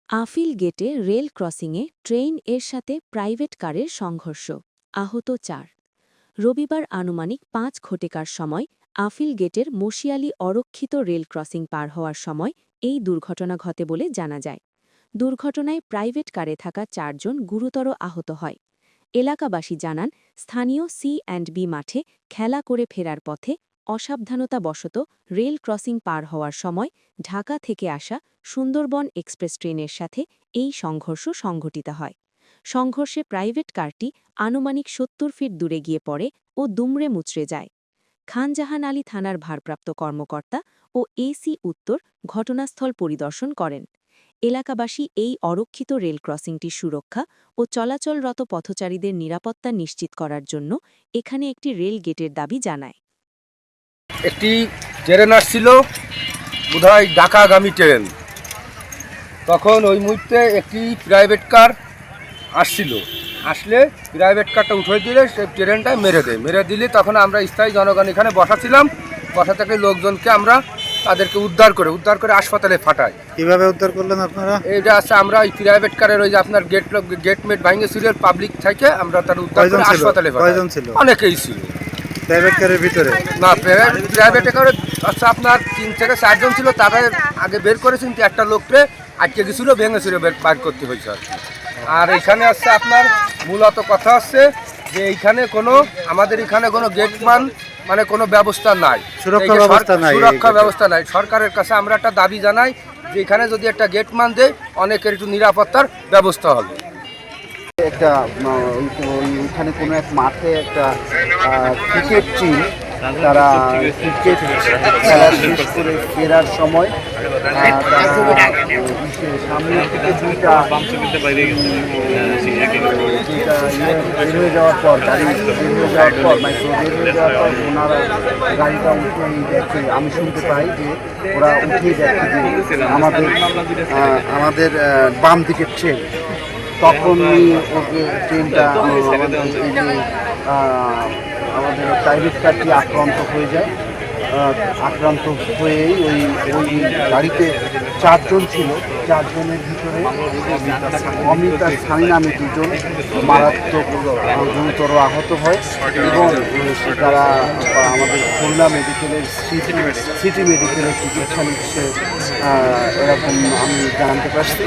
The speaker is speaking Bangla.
আফিল গেটে রেল ক্রসিংয়ে ট্রেন এর সাথে প্রাইভেট কারের সংঘর্ষ, আহত ৪। রবিবার আনুমানিক ৫ ঘটিকার সময় আফিল গেটের মশিয়ালি অরক্ষিত রেল ক্রসিং পার হওয়ার সময় এই দুর্ঘটনা ঘটে বলে জানা যায়। দুর্ঘটনায় প্রাইভেট কারে থাকা ৪ জন গুরুতর আহত হয়। এলাকাবাসী জানান, স্থানীয় সি&বি মাঠে খেলা করে ফেরার পথে অসাবধানতাবশত রেল ক্রসিং পার হওয়ার সময় ঢাকা থেকে আসা সুন্দরবন এক্সপ্রেস ট্রেনের সাথে এই সংঘর্ষ সংঘটিত হয়। সংঘর্ষে প্রাইভেট কারটি আনুমানিক ৭০ ফিট দূরে গিয়ে পড়ে ও দুমড়ে মুচড়ে যায়। খানজাহান আলী থানার ভারপ্রাপ্ত কর্মকর্তা ও এসি উত্তর ঘটনাস্থল পরিদর্শন করেন। এলাকাবাসী এই অরক্ষিত রেল ক্রসিংটির সুরক্ষা ও চলাচলরত পথচারীদের নিরাপত্তা নিশ্চিত করার জন্য এখানে একটি রেল গেটের দাবি জানায়। একটি ট্রেন আসছিল, বোধহয় ঢাকাগামী ট্রেন। তখন ওই মুহূর্তে একটি প্রাইভেট কার আসছিল, আসলে প্রাইভেট কারটা উঠে দিলে সেই ট্রেনটায় মেরে দিলে তখন আমরা স্থায়ী জনগণ এখানে বসা ছিলাম। বসা থেকে লোকজনকে আমরা তাদেরকে উদ্ধার করে হাসপাতালে ফাটাই। কিভাবে উদ্ধার করলেন আপনারা? এইটা আছে, আমরা ওই প্রাইভেট কারের ওই যে আপনার গেটমেট ভাঙে ছিল, পাবলিক থেকে আমরা তার উদ্ধার করে হাসপাতালে ফাটাই। অনেকেই ছিল প্রাইভেট কারের ভিতরে, না প্রাইভেট কারে আচ্ছা আপনার ৩ থেকে ৪ জন ছিল, তাদের আগে বের করেছেন, একটা লোককে আটকে গেছিলো, ভেঙেছিল, বার করতে হয়েছে আর কি। আর এখানে আসছে আপনার মূলত কথা হচ্ছে যে এইখানে আমাদের এখানে কোনো গেটম্যান মানে কোনো ব্যবস্থা নাই, সুরক্ষা ব্যবস্থা নাই। সরকারের কাছে আমরা একটা দাবি জানাই যে এখানে যদি একটা গেটম্যান দেয় অনেকের একটু নিরাপত্তার ব্যবস্থা হবে। একটা ওইখানে কোনো এক মাঠে একটা ক্রিকেট টিম, তারা ক্রিকেট খেলা শেষ করে ফেরার সময় সামনে থেকে দুইটা বের হয়ে যাওয়ার পর, গাড়ি বের হয়ে যাওয়ার পর, মাইক্রো বের হয়ে যাওয়ার পর ওনারা গাড়িটা উঠেই দেখে, আমি শুনতে পাই যে ওরা উঠেই দেখে যে আমাদের বাম দিকের ট্রেন। তখনই ওকে ট্রেনটা আমাদের প্রাইভেট কারটি আক্রান্ত হয়ে যায়। আক্রান্ত হয়েই ওই গাড়িতে ৪ জন ছিল, ৪ জনের ভিতরে অমিত আর সানি নামে ২ জন মারাত্মক গুরুতর আহত হয় এবং তারা আমাদের খুলনা মেডিকেলের সিটি মেডিকেলের চিকিৎসা নিচ্ছে, এরকম আমি জানতে পারছি।